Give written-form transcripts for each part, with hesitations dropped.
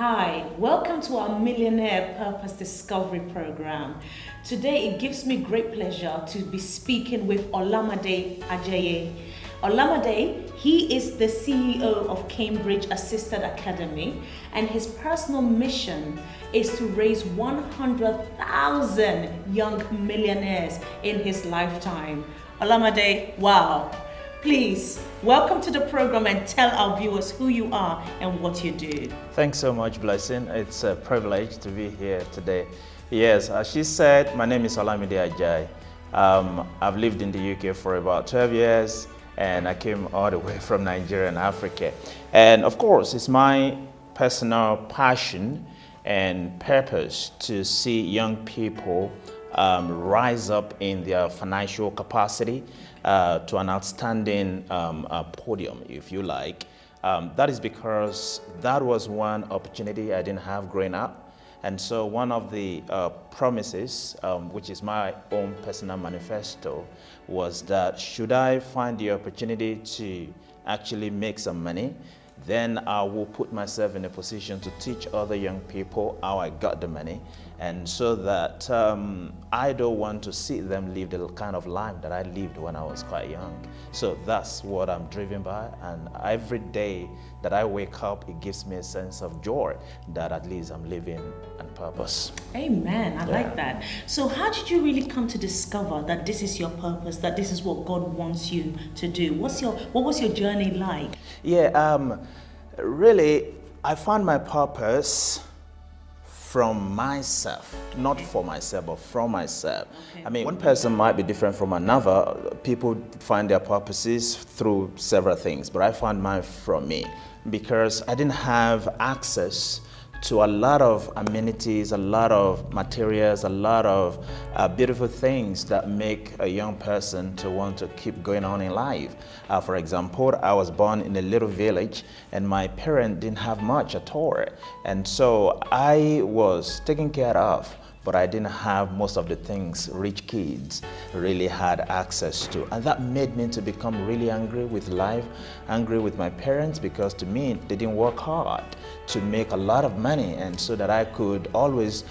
Hi, welcome to our Millionaire Purpose Discovery Program. Today it gives me great pleasure to be speaking with Olamide2. Olamide, he is the CEO of Cambridge Assisted Academy, and his personal mission is to raise 100,000 young millionaires in his lifetime. Olamide, wow. Please, welcome to the program and tell our viewers who you are and what you do. Thanks so much, Blessing. It's a privilege to be here today. Yes, as she said, my name is Olamide2. I've lived in the UK for about 12 years, and I came all the way from Nigeria and Africa. And of course, it's my personal passion and purpose to see young people rise up in their financial capacity to an outstanding podium, if you like. That is because that was one opportunity I didn't have growing up. And so one of the promises, which is my own personal manifesto, was that should I find the opportunity to actually make some money, then I will put myself in a position to teach other young people how I got the money, and so that I don't want to see them live the kind of life that I lived when I was quite young. So that's what I'm driven by, and every day that I wake up, it gives me a sense of joy that at least I'm living on purpose. Amen. I like that. So how did you really come to discover that this is your purpose, that this is what God wants you to do? What was your journey like? Yeah, really, I found my purpose from myself, not for myself, but from myself. Okay. I mean, one person might be different from another. People find their purposes through several things, but I found mine from me because I didn't have access to a lot of amenities, a lot of materials, a lot of beautiful things that make a young person to want to keep going on in life. For example, I was born in a little village and my parents didn't have much at all. And so I was taken care of, but I didn't have most of the things rich kids really had access to. And that made me to become really angry with life, angry with my parents, because to me, they didn't work hard to make a lot of money, and so that I could always,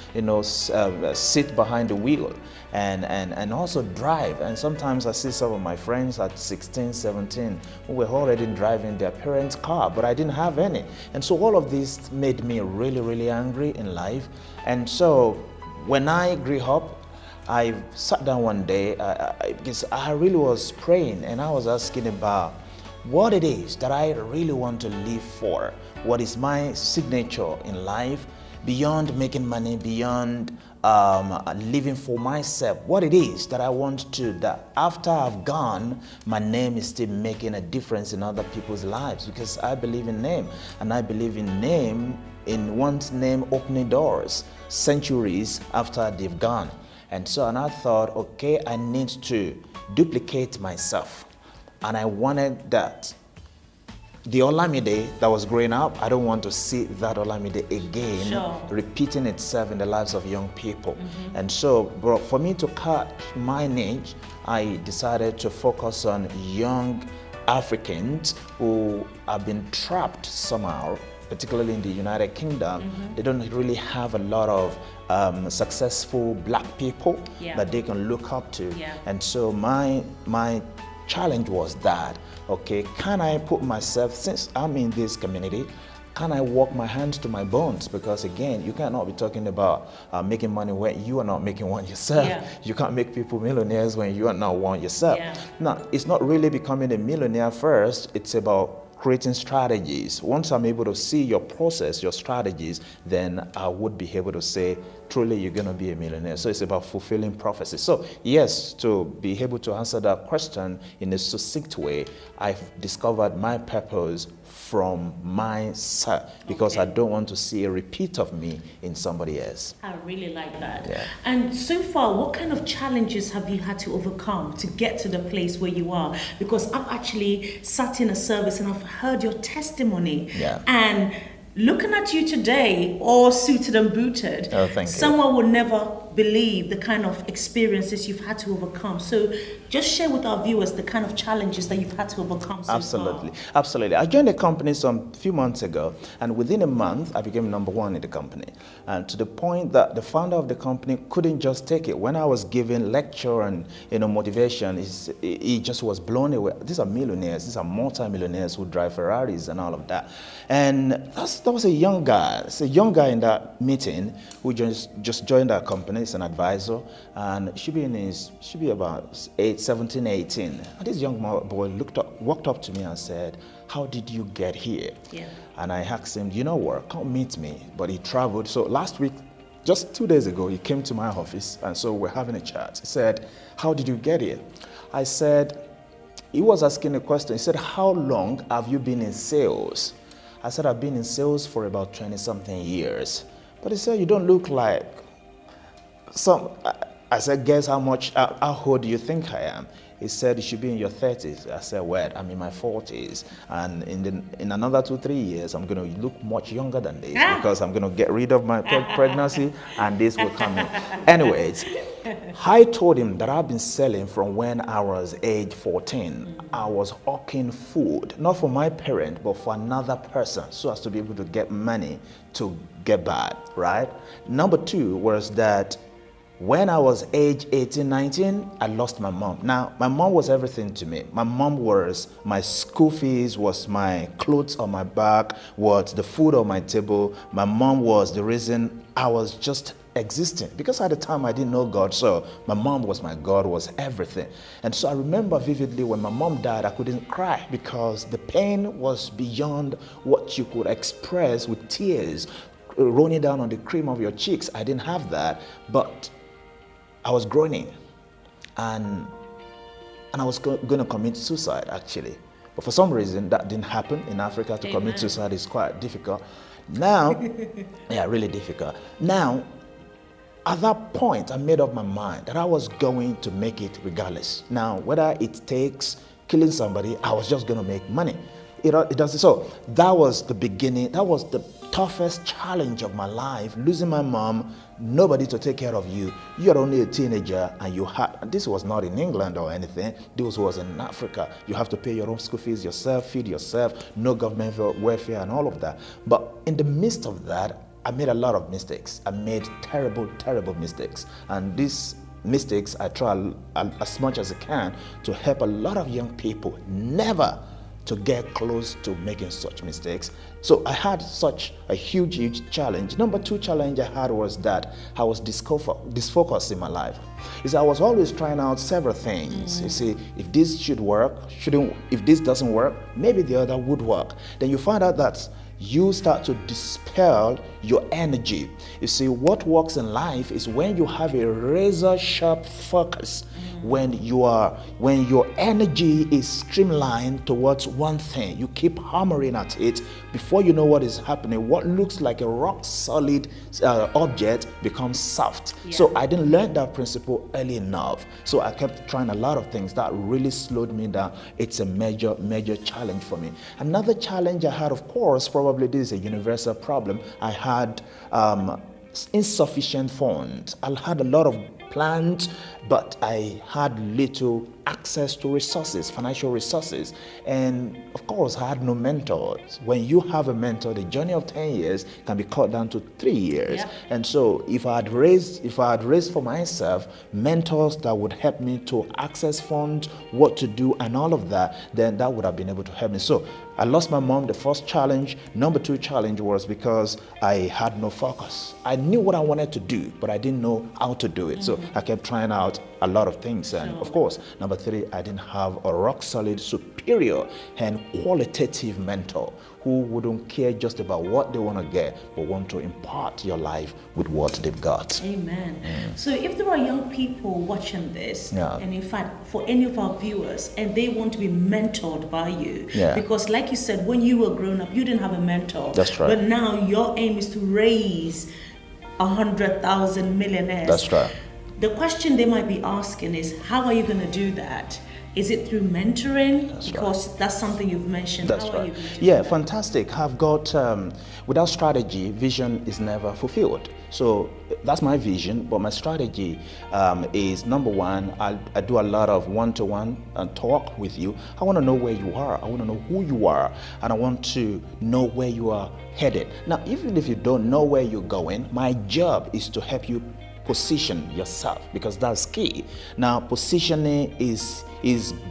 sit behind the wheel and also drive. And sometimes I see some of my friends at 16, 17 who were already driving their parents' car, but I didn't have any. And so all of this made me really, really angry in life. And so when I grew up, I sat down one day because I really was praying, and I was asking about what it is that I really want to live for. What is my signature in life beyond making money, beyond living for myself? What it is that I want to, that after I've gone, my name is still making a difference in other people's lives, because I believe in name, and I believe in one's name opening doors centuries after they've gone. And I thought, okay, I need to duplicate myself. And I wanted that the Olamide that was growing up, I don't want to see that Olamide again repeating itself in the lives of young people. Mm-hmm. And so, but for me to cut my niche, I decided to focus on young Africans who have been trapped somehow, particularly in the United Kingdom. Mm-hmm. They don't really have a lot of successful black people that they can look up to. Yeah. And so my challenge was that, okay, can I put myself, since I'm in this community, can I walk my hands to my bones? Because again, you cannot be talking about making money when you are not making one yourself. Yeah. You can't make people millionaires when you are not one yourself. Yeah. Now, it's not really becoming a millionaire first, it's about creating strategies. Once I'm able to see your process, your strategies, then I would be able to say, truly, you're going to be a millionaire. So it's about fulfilling prophecy. So yes, to be able to answer that question in a succinct way, I've discovered my purpose from myself, because I don't want to see a repeat of me in somebody else. I really like that. Yeah. And so far, what kind of challenges have you had to overcome to get to the place where you are? Because I've actually sat in a service and I've heard your testimony. Yeah. And looking at you today, all suited and booted, oh, thank you. Someone would never believe the kind of experiences you've had to overcome. So just share with our viewers the kind of challenges that you've had to overcome so Absolutely, far. absolutely. I joined the company some few months ago, and within a month, I became number one in the company. And to the point that the founder of the company couldn't just take it. When I was giving lecture and motivation, he just was blown away. These are millionaires. These are multi-millionaires who drive Ferraris and all of that. And that was a young guy. It's a young guy in that meeting who just joined our company. He's an advisor, and should be about 17, 18. And this young boy walked up to me and said, "How did you get here?" Yeah. And I asked him, "You know what? Come meet me." But he traveled. So last week, just 2 days ago, he came to my office, and so we're having a chat. He said, "How did you get here?" I said, he was asking a question. He said, "How long have you been in sales?" I said, "I've been in sales for about 20-something years." But he said, "You don't look like some." I said, "Guess how old do you think I am?" He said, "You should be in your 30s. I said, "Well, I'm in my 40s. And in another 2-3 years, I'm going to look much younger than this because I'm going to get rid of my pregnancy and this will come in." Anyways, I told him that I've been selling from when I was age 14. I was hawking food, not for my parent, but for another person, so as to be able to get money to get by, right? Number two was that when I was age 18, 19, I lost my mom. Now, my mom was everything to me. My mom was my school fees, was my clothes on my back, was the food on my table. My mom was the reason I was just existing. Because at the time I didn't know God, so my mom was my God, was everything. And so I remember vividly when my mom died, I couldn't cry because the pain was beyond what you could express with tears rolling down on the cream of your cheeks. I didn't have that, but I was groaning, and I was going to commit suicide, actually. But for some reason, that didn't happen. In Africa, to commit suicide is quite difficult. Now, yeah, really difficult. Now, at that point, I made up my mind that I was going to make it regardless. Now, whether it takes killing somebody, I was just going to make money. It does. So that was the beginning. That was the toughest challenge of my life, losing my mom, nobody to take care of you. You're only a teenager, and this was not in England or anything. This was in Africa. You have to pay your own school fees yourself, feed yourself, no government welfare and all of that. But in the midst of that, I made a lot of mistakes. I made terrible, terrible mistakes. And these mistakes, I try as much as I can to help a lot of young people never to get close to making such mistakes. So I had such a huge challenge. Number two challenge I had was that I was disfocused in my life. I was always trying out several things. You see, if this should work, if this doesn't work, maybe the other would work. Then you find out that you start to dispel your energy. You see, what works in life is when you have a razor sharp focus, when your energy is streamlined towards one thing. You keep hammering at it. Before you know what is happening, what looks like a rock solid object becomes soft. Yeah. So I didn't learn that principle early enough. So I kept trying a lot of things that really slowed me down. It's a major challenge for me. Another challenge I had, of course, probably this is a universal problem. I had insufficient funds. I had a lot of plans, but I had little access to resources, financial resources. And of course, I had no mentors. When you have a mentor, the journey of 10 years can be cut down to 3 years. Yeah. And so if I had raised for myself mentors that would help me to access funds, what to do and all of that, then that would have been able to help me. So I lost my mom, the first challenge. Number two challenge was because I had no focus. I knew what I wanted to do, but I didn't know how to do it. So I kept trying out a lot of things. And of course, number three, I didn't have a rock solid, superior and qualitative mentor who wouldn't care just about what they want to get, but want to impart your life with what they've got. Amen. So if there are young people watching this, and in fact, for any of our viewers, and they want to be mentored by you, because like you said, when you were growing up, you didn't have a mentor. That's right. But now your aim is to raise 100,000 millionaires. That's right. The question they might be asking is, how are you going to do that? Is it through mentoring? That's Because that's something you've mentioned. That's How are right. you going to do Yeah, that? fantastic. I've got, without strategy, vision is never fulfilled. So that's my vision, but my strategy is number one, I do a lot of one-to-one talk with you. I want to know where you are. I want to know who you are, and I want to know where you are headed. Now, even if you don't know where you're going, my job is to help you position yourself, because that's key. Now, positioning is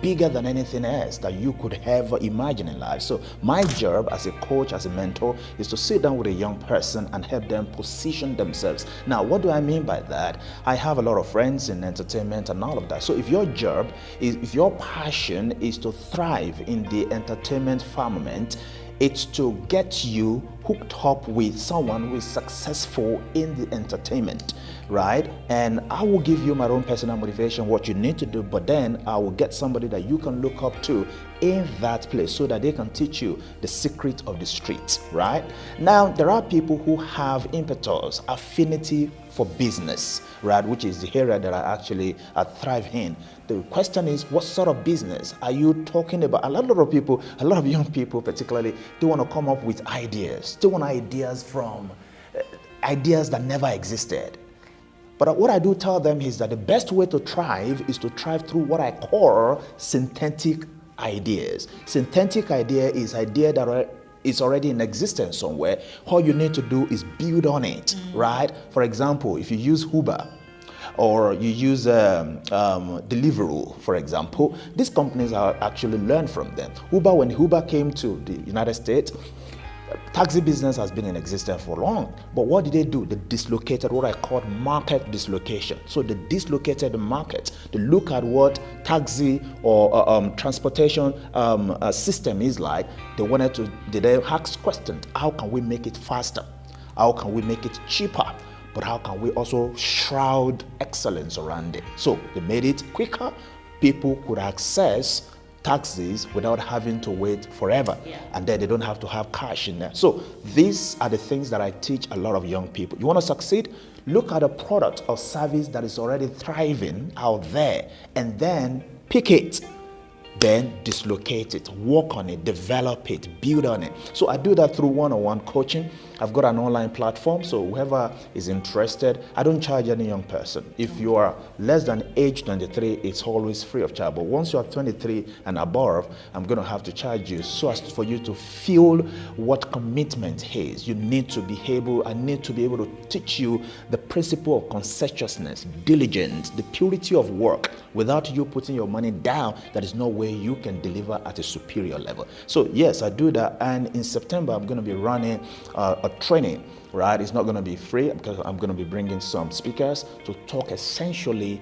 bigger than anything else that you could ever imagine in life. So my job as a coach, as a mentor, is to sit down with a young person and help them position themselves. Now, what do I mean by that? I have a lot of friends in entertainment and all of that. So if your job is, if your passion is to thrive in the entertainment firmament, it's to get you hooked up with someone who is successful in the entertainment, right? And I will give you my own personal motivation, what you need to do, but then I will get somebody that you can look up to in that place so that they can teach you the secret of the streets, right? Now, there are people who have impetus, affinity for business, right? Which is the area that I actually thrive in. The question is, what sort of business are you talking about? A lot of people, a lot of young people particularly, they want to come up with ideas. They want ideas from ideas that never existed. But what I do tell them is that the best way to thrive is to thrive through what I call synthetic ideas. Synthetic idea is idea that is already in existence somewhere. All you need to do is build on it, right? For example, if you use Uber, or you use Deliveroo, for example, these companies are actually learn from them. Uber, when Uber came to the United States, taxi business has been in existence for long, but what did they do? They dislocated what I call market dislocation. So they dislocated the market. They look at what taxi or transportation system is like. They then ask questions. How can we make it faster? How can we make it cheaper? But how can we also shroud excellence around it? So they made it quicker. People could access taxis without having to wait forever, and then they don't have to have cash in there. So these are the things that I teach a lot of young people. You want to succeed? Look at a product or service that is already thriving out there, and then pick it, then dislocate it, work on it, develop it, build on it. So I do that through one-on-one coaching. I've got an online platform, so whoever is interested, I don't charge any young person. If you are less than age 23, it's always free of charge. But once you are 23 and above, I'm going to have to charge you so as for you to feel what commitment is. You need to be able, I need to be able to teach you the principle of conscientiousness, diligence, the purity of work. Without you putting your money down, there is no way you can deliver at a superior level. So yes, I do that. And in September, I'm going to be running a training, right? It's not going to be free because I'm going to be bringing some speakers to talk essentially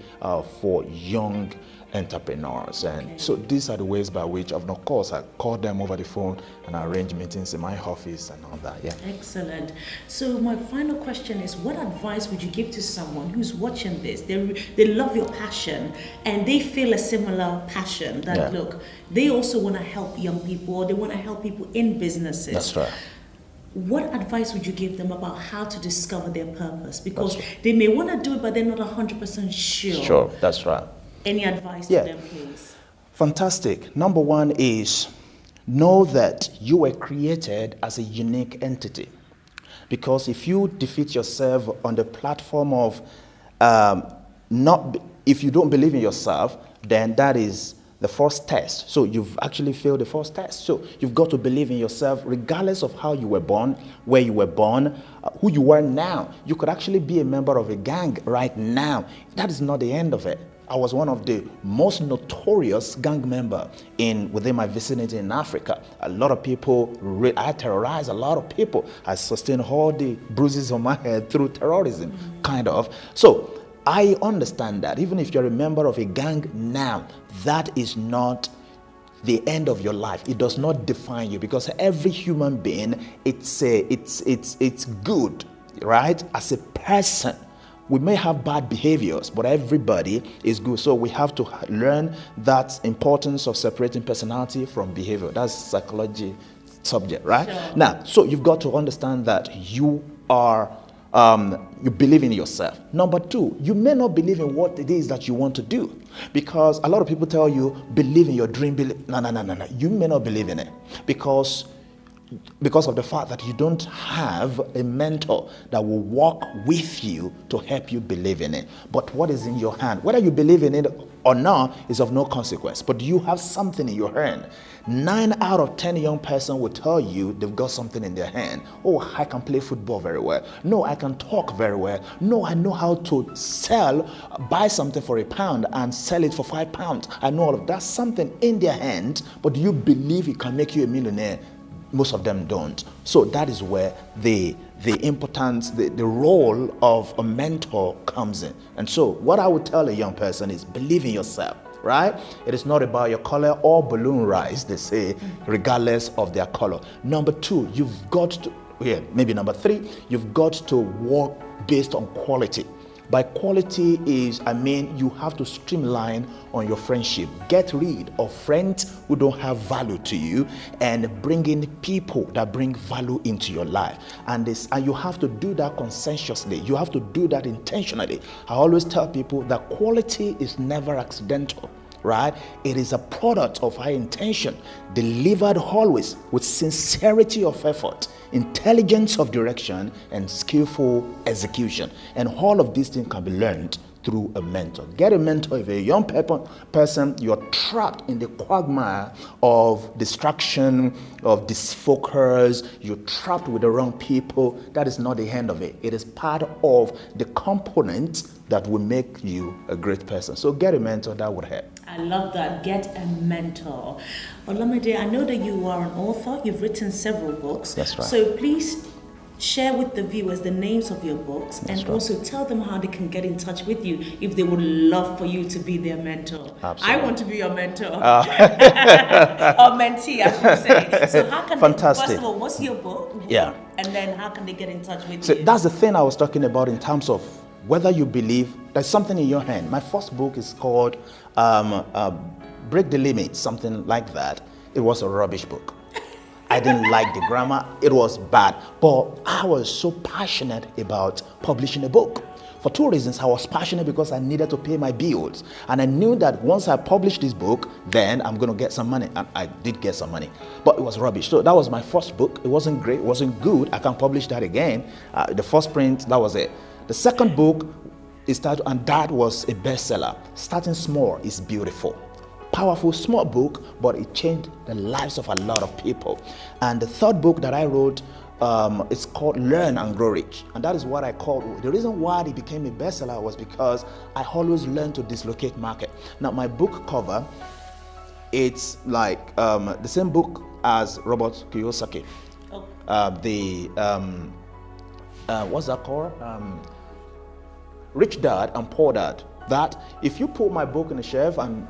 for young entrepreneurs. And so these are the ways by which, of course, I call them over the phone and I arrange meetings in my office and all that. Yeah. Excellent. So my final question is, what advice would you give to someone who's watching this? They love your passion and they feel a similar passion that, look, they also want to help young people, or they want to help people in businesses. That's right. What advice would you give them about how to discover their purpose? Because they may want to do it, but they're not 100% sure. Sure, that's right. Any advice to them, please? Fantastic. Number one is know that you were created as a unique entity. Because if you defeat yourself on the platform of if you don't believe in yourself, then that is the first test. So you've actually failed the first test. So you've got to believe in yourself regardless of how you were born, where you were born, who you are now. You could actually be a member of a gang right now. That is not the end of it. I was one of the most notorious gang member within my vicinity in Africa. A lot of people, I terrorized a lot of people. I sustained all the bruises on my head through terrorism, kind of. So I understand that even if you're a member of a gang now, that is not the end of your life. It does not define you, because every human being, it's good, right? As a person, we may have bad behaviors, but everybody is good. So we have to learn that importance of separating personality from behavior. That's psychology subject, right? Sure. Now, so you've got to understand that you are you believe in yourself. Number two, you may not believe in what it is that you want to do, because a lot of people tell you, believe in your dream. No. You may not believe in it because of the fact that you don't have a mentor that will walk with you to help you believe in it. But what is in your hand, whether you believe in it or not, is of no consequence. But you have something in your hand. 9 out of 10 young person will tell you they've got something in their hand. Oh, I can play football very well. No, I can talk very well. No, I know how to buy something for £1 and sell it for £5. I know all of that. Something in their hand, but do you believe it can make you a millionaire? Most of them don't. So that is where the importance, the role of a mentor comes in. And so what I would tell a young person is believe in yourself, right? It is not about your color or balloon rise, they say, regardless of their color. Number two, you've got to, number three, you've got to work based on quality. By quality you have to streamline on your friendship. Get rid of friends who don't have value to you and bring in people that bring value into your life. And you have to do that conscientiously. You have to do that intentionally. I always tell people that quality is never accidental. Right? It is a product of high intention, delivered always with sincerity of effort, intelligence of direction, and skillful execution. And all of these things can be learned through a mentor. Get a mentor. If you're a young person, you're trapped in the quagmire of distraction, of disfocus, you're trapped with the wrong people, that is not the end of it. It is part of the component that will make you a great person. So get a mentor, that would help. I love that. Get a mentor. Olamide, I know that you are an author. You've written several books. That's right. So please share with the viewers the names of your books. That's and right. Also tell them how they can get in touch with you if they would love for you to be their mentor. Absolutely. I want to be your mentor. Or mentee, I should say. So how can Fantastic. First of all, what's your book? Yeah. And then how can they get in touch with So you? that's the thing I was talking about in terms of whether you believe there's something in your hand. My first book is called Break the Limit, something like that. It was a rubbish book. I didn't like the grammar. It was bad. But I was so passionate about publishing a book. For two reasons. I was passionate because I needed to pay my bills. And I knew that once I published this book, then I'm going to get some money. And I did get some money. But it was rubbish. So that was my first book. It wasn't great. It wasn't good. I can't publish that again. The first print, that was it. The second book is that, and that was a bestseller. Starting small is beautiful. Powerful, small book, but it changed the lives of a lot of people. And the third book that I wrote, it's called Learn and Grow Rich. And that is what I called, the reason why it became a bestseller was because I always learned to dislocate market. Now, my book cover, it's like the same book as Robert Kiyosaki. What's that called? Rich Dad and Poor Dad. That if you put my book on a shelf and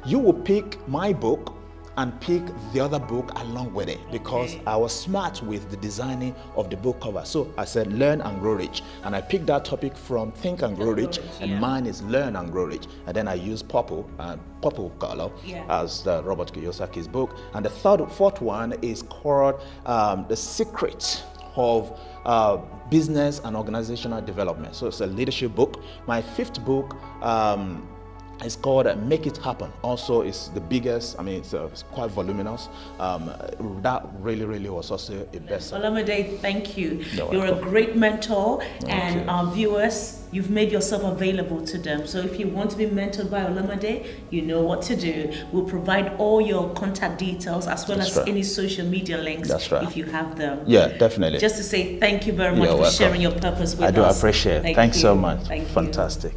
you will pick my book and pick the other book along with it, because I was smart with the designing of the book cover. So I said Learn and Grow Rich, and I picked that topic from Think and Grow Rich, and mine is Learn and Grow Rich. And then I used purple color as Robert Kiyosaki's book. And the fourth one is called The Secret of Business and Organizational Development. So it's a leadership book. My fifth book is called Make It Happen. Also, it's the biggest. I mean, it's quite voluminous. That really was also a bestseller. Olamide, thank you. You're You're a welcome. great mentor, and you. our viewers, you've made yourself available to them. So if you want to be mentored by Olamide, you know what to do. We'll provide all your contact details as well That's as right. any social media links if you have them. Yeah, definitely. Just to say thank you very much You're for welcome. sharing your purpose with us. I do appreciate it. Thanks so much. Thank you. Fantastic.